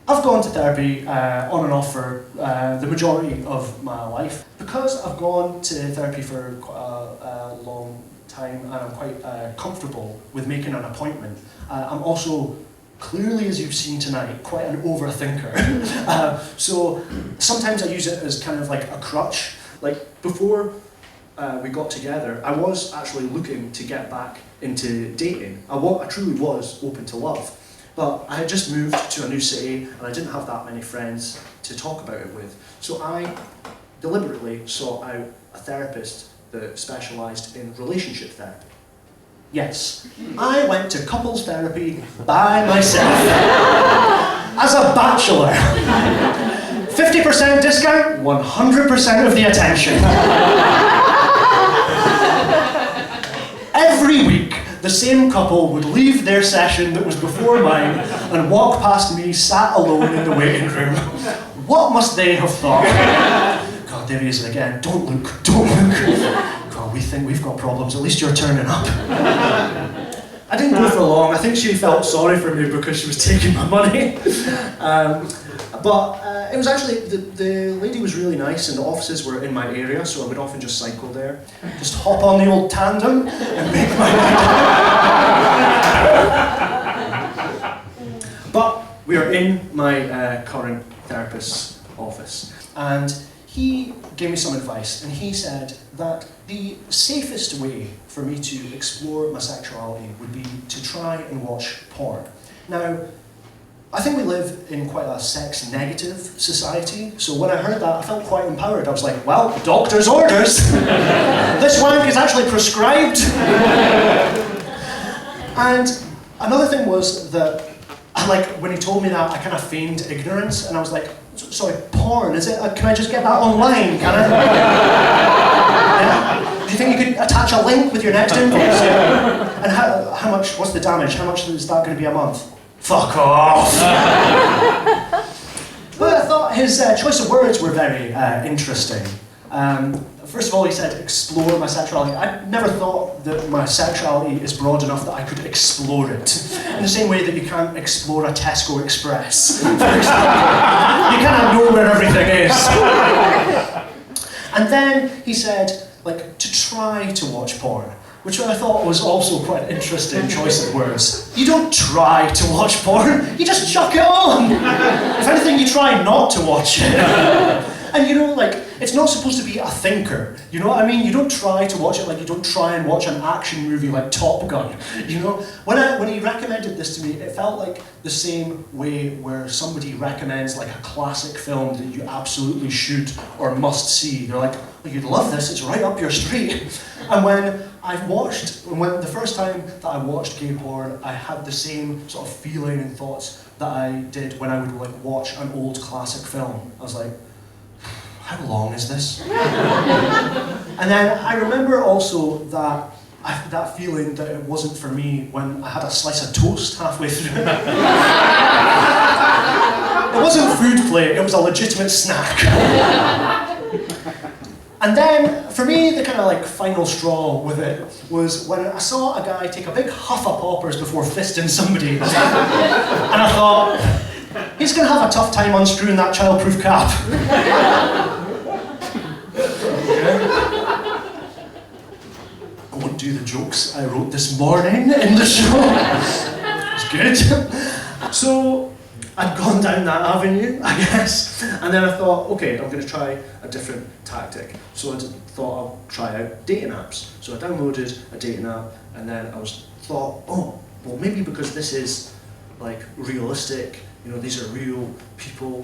Speaker 2: I've gone to therapy on and off for the majority of my life. Because I've gone to therapy for quite a long time, and I'm quite comfortable with making an appointment, I'm also, clearly, as you've seen tonight, quite an overthinker. So sometimes I use it as kind of like a crutch. Like before we got together, I was actually looking to get back into dating. I truly was open to love. But I had just moved to a new city and I didn't have that many friends to talk about it with. So I deliberately sought out a therapist that specialised in relationship therapy. Yes, I went to couples therapy by myself, as a bachelor. 50% discount, 100% of the attention. Every week, the same couple would leave their session that was before mine and walk past me, sat alone in the waiting room. What must they have thought? God, there he is again. Don't look, don't look. We think we've got problems, at least you're turning up. I didn't go for long. I think she felt sorry for me because she was taking my money. But it was actually, the lady was really nice and the offices were in my area, so I would often just cycle there. Just hop on the old tandem and make my way down. But we are in my current therapist's office, and he gave me some advice, and he said that the safest way for me to explore my sexuality would be to try and watch porn. Now, I think we live in quite a sex-negative society, so when I heard that, I felt quite empowered. I was like, well, doctor's orders! This wank is actually prescribed! And another thing was that, when he told me that, I kind of feigned ignorance, and I was like, sorry, porn, is it? Can I just get that online, can I? Yeah? Do you think you could attach a link with your next invoice? And how much, what's the damage? How much is that going to be a month? Fuck off! But I thought his choice of words were very interesting. first of all, he said explore my sexuality. I never thought that my sexuality is broad enough that I could explore it. In the same way that you can't explore a Tesco Express, for example. You kind of know where everything is. And then he said, like, to try to watch porn, which I thought was also quite an interesting choice of words. You don't try to watch porn, you just chuck it on. If anything, you try not to watch it. And you know, like, it's not supposed to be a thinker, you know what I mean? You don't try to watch it like you don't try and watch an action movie like Top Gun, you know? When he recommended this to me, it felt like the same way where somebody recommends like a classic film that you absolutely should or must see. They're like, well, you'd love this, it's right up your street. And when the first time that I watched gay porn, I had the same sort of feeling and thoughts that I did when I would like watch an old classic film. I was like, how long is this? And then I remember also that feeling that it wasn't for me when I had a slice of toast halfway through. It wasn't food play, it was a legitimate snack. And then, for me, the kind of like final straw with it was when I saw a guy take a big huff of poppers before fisting somebody. And I thought, he's going to have a tough time unscrewing that childproof cap. I won't do the jokes I wrote this morning in the show. It's good. So, I'd gone down that avenue, I guess, and then I thought, okay, I'm going to try a different tactic. So I thought I'll try out dating apps. So I downloaded a dating app, and then thought, oh, well maybe because this is like realistic, you know, these are real people,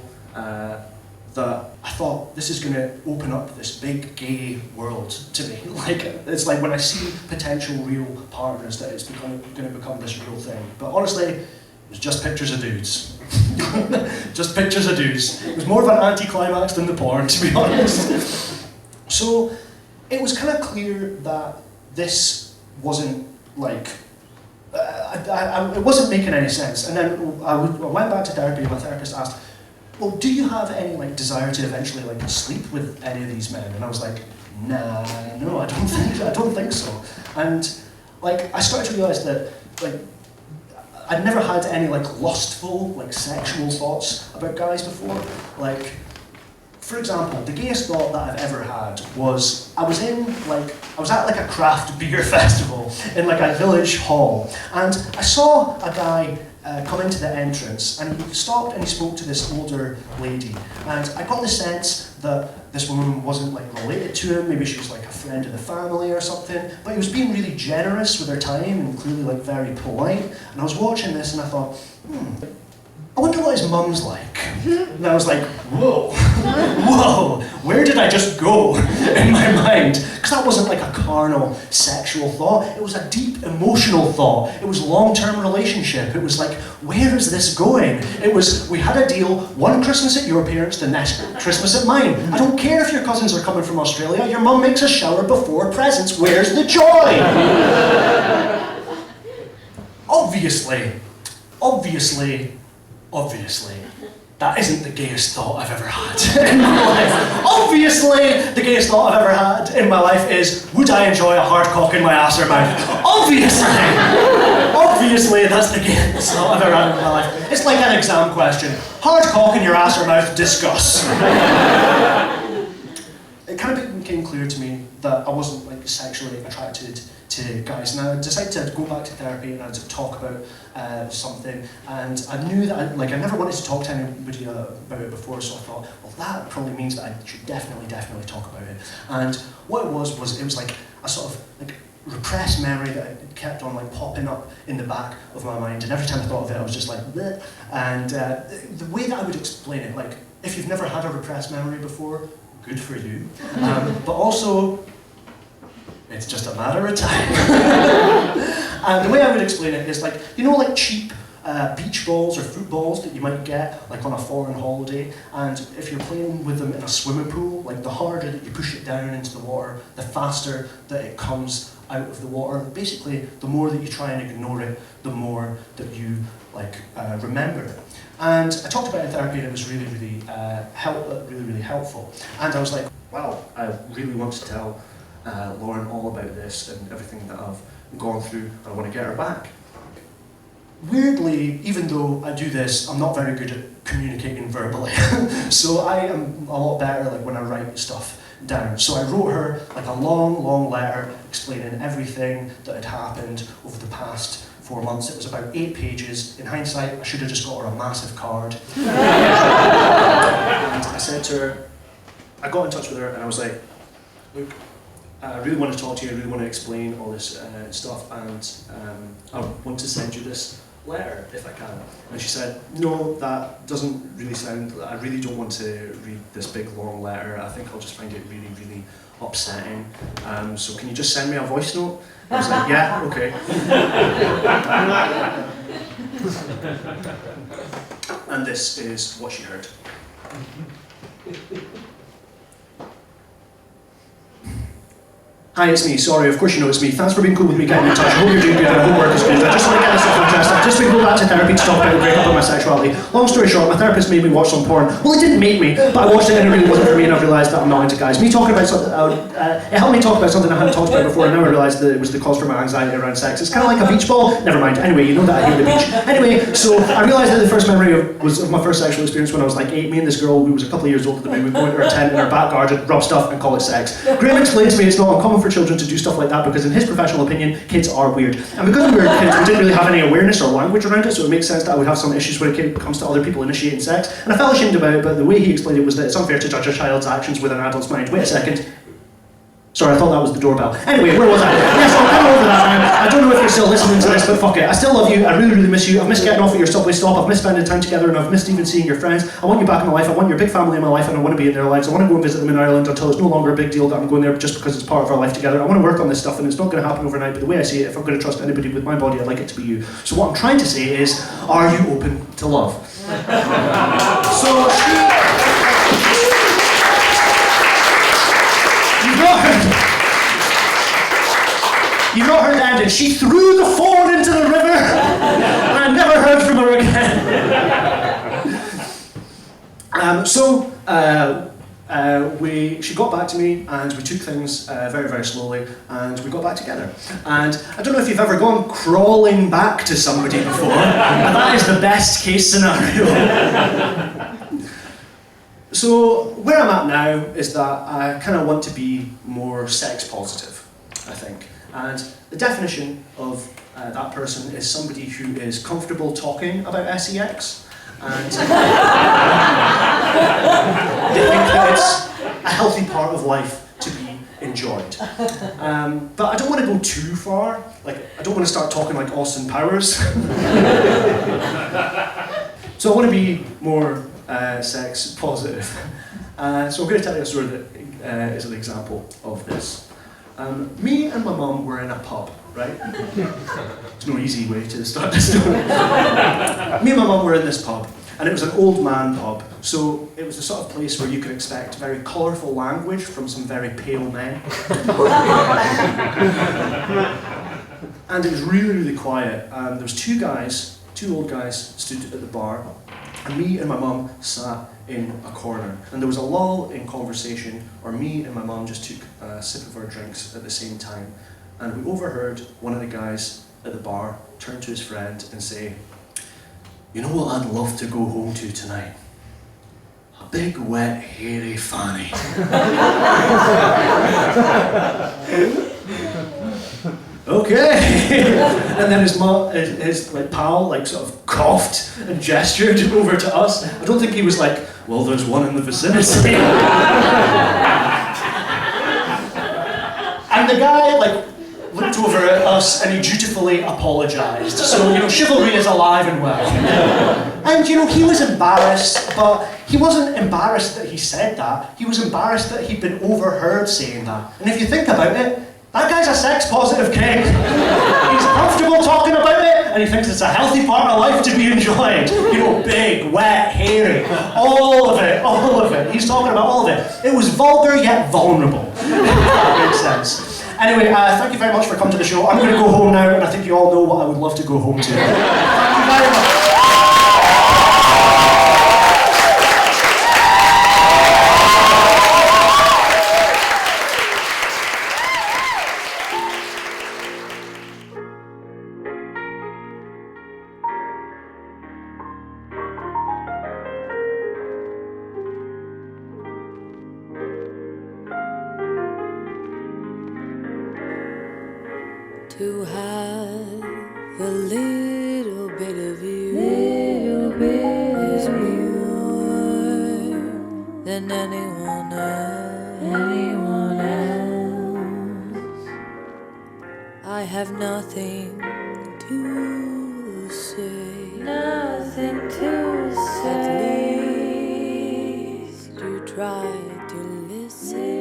Speaker 2: that I thought this is going to open up this big gay world to me. Like, it's like when I see potential real partners that it's going to become this real thing. But honestly, it was just pictures of dudes. Just pictures of dudes. It was more of an anticlimax than the porn, to be honest. So it was kind of clear that this wasn't like, it wasn't making any sense. And then I went back to therapy and my therapist asked, well, do you have any like desire to eventually like sleep with any of these men? And I was like, nah, no, I don't think so. And like I started to realise that like I'd never had any like lustful, like sexual thoughts about guys before. Like, for example, the gayest thought that I've ever had was I was at like a craft beer festival in like a village hall, and I saw a guy come into the entrance, and he stopped and he spoke to this older lady, and I got the sense that this woman wasn't like related to him, maybe she was like a friend of the family or something, but he was being really generous with her time and clearly like very polite, and I was watching this and I thought, I wonder what his mum's like. And I was like, whoa, whoa, where did I just go in my mind? Because that wasn't like a carnal, sexual thought. It was a deep, emotional thought. It was long-term relationship. It was like, where is this going? It was, we had a deal, one Christmas at your parents', the next Christmas at mine. I don't care if your cousins are coming from Australia, your mum makes a shower before presents. Where's the joy? Obviously, that isn't the gayest thought I've ever had in my life. Obviously, the gayest thought I've ever had in my life is, would I enjoy a hard cock in my ass or mouth? Obviously, that's the gayest thought I've ever had in my life. It's like an exam question. Hard cock in your ass or mouth, discuss. It kind of became clear to me that I wasn't like sexually attracted to guys, and I decided to go back to therapy and I had to talk about something, and I knew that I never wanted to talk to anybody about it before, so I thought, well, that probably means that I should definitely talk about it. And what it was it was like a sort of like repressed memory that kept on like popping up in the back of my mind, and every time I thought of it I was just like, bleh. And the way that I would explain it, like, if you've never had a repressed memory before, good for you, but also it's just a matter of time. And the way I would explain it is like, you know, like cheap beach balls or footballs that you might get like on a foreign holiday, and if you're playing with them in a swimming pool, like the harder that you push it down into the water, the faster that it comes out of the water. Basically, the more that you try and ignore it, the more that you remember it. And I talked about it in therapy, and it was really helpful. And I was like, wow, I really want to tell Lauren all about this and everything that I've gone through. I want to get her back. Weirdly, even though I do this, I'm not very good at communicating verbally. So I am a lot better like when I write stuff down. So I wrote her like a long letter explaining everything that had happened over the past 4 months. It was about 8 pages. In hindsight, I should have just got her a massive card. And I said to her, I got in touch with her and I was like, look, I really want to talk to you, I really want to explain all this stuff, and I want to send you this letter if I can. And she said, no, that doesn't really sound, I really don't want to read this big long letter. I think I'll just find it really upsetting. So can you just send me a voice note? I was like, yeah, okay. And this is what she heard. Hi, it's me. Sorry, of course you know it's me. Thanks for being cool with me getting in touch. I hope you're doing good and I hope work is good. I just want to get this off my chest. I've just been going back to therapy to talk about the breakup of my sexuality. Long story short, my therapist made me watch some porn. Well, it didn't make me, but I watched it and it really wasn't for me, and I've realised that I'm not into guys. Me talking about something, it helped me talk about something I hadn't talked about before, and now I realised that it was the cause for my anxiety around sex. It's kind of like a beach ball. Never mind. Anyway, you know that I hate the beach. Anyway, so I realised that the first memory was of my first sexual experience when I was like 8. Me and this girl who was a couple of years older than me would go into her tent in her back garden, rub stuff and call it sex. Graham explained to me it's not uncommon for children to do stuff like that because in his professional opinion, kids are weird. And because we were kids, we didn't really have any awareness or language around it, so it makes sense that I would have some issues when it comes to other people initiating sex. And I felt ashamed about it, but the way he explained it was that it's unfair to judge a child's actions with an adult's mind. Wait a second. Sorry, I thought that was the doorbell. Anyway, where was I? Yes, I'm kind of over that now. I don't know if you're still listening to this, but fuck it. I still love you. I really miss you. I've missed getting off at your subway stop. I've missed spending time together, and I've missed even seeing your friends. I want you back in my life. I want your big family in my life, and I want to be in their lives. I want to go and visit them in Ireland until it's no longer a big deal that I'm going there just because it's part of our life together. I want to work on this stuff, and it's not going to happen overnight, but the way I see it, if I'm going to trust anybody with my body, I'd like it to be you. So what I'm trying to say is, are you open to love? So You've not heard the ending. She threw the phone into the river, and I never heard from her again. She got back to me, and we took things very slowly, and we got back together. And I don't know if you've ever gone crawling back to somebody before, but that is the best case scenario. So where I'm at now is that I kind of want to be more sex positive, I think. And the definition of that person is somebody who is comfortable talking about sex, and they think that it's a healthy part of life to be enjoyed. But I don't want to go too far. Like, I don't want to start talking like Austin Powers. So I want to be more sex positive. So I'm going to tell you a story that is an example of this. Me and my mum were in a pub, right? There's no easy way to start this story. Me and my mum were in this pub, and it was an old man pub, so it was the sort of place where you could expect very colourful language from some very pale men. And it was really quiet, and there was two old guys stood at the bar, and me and my mum sat in a corner, and there was a lull in conversation, or me and my mum just took a sip of our drinks at the same time, and we overheard one of the guys at the bar turn to his friend and say, "You know what I'd love to go home to tonight? A big, wet, hairy fanny." Okay. And then his pal sort of coughed and gestured over to us. I don't think he was like, "Well, there's one in the vicinity." And the guy looked over at us and he dutifully apologised. So, chivalry is alive and well. And, he was embarrassed, but he wasn't embarrassed that he said that. He was embarrassed that he'd been overheard saying that. And if you think about it, that guy's a sex-positive king. He's comfortable talking about it, and he thinks it's a healthy part of life to be enjoyed. Big, wet, hairy, all of it. He's talking about all of it. It was vulgar yet vulnerable, if that makes sense. Anyway, thank you very much for coming to the show. I'm going to go home now, and I think you all know what I would love to go home to. Thank you very much.
Speaker 7: to have a little bit of you, little bit is more than anyone else. Anyone else. I have nothing to say, nothing to say. At least you try to listen.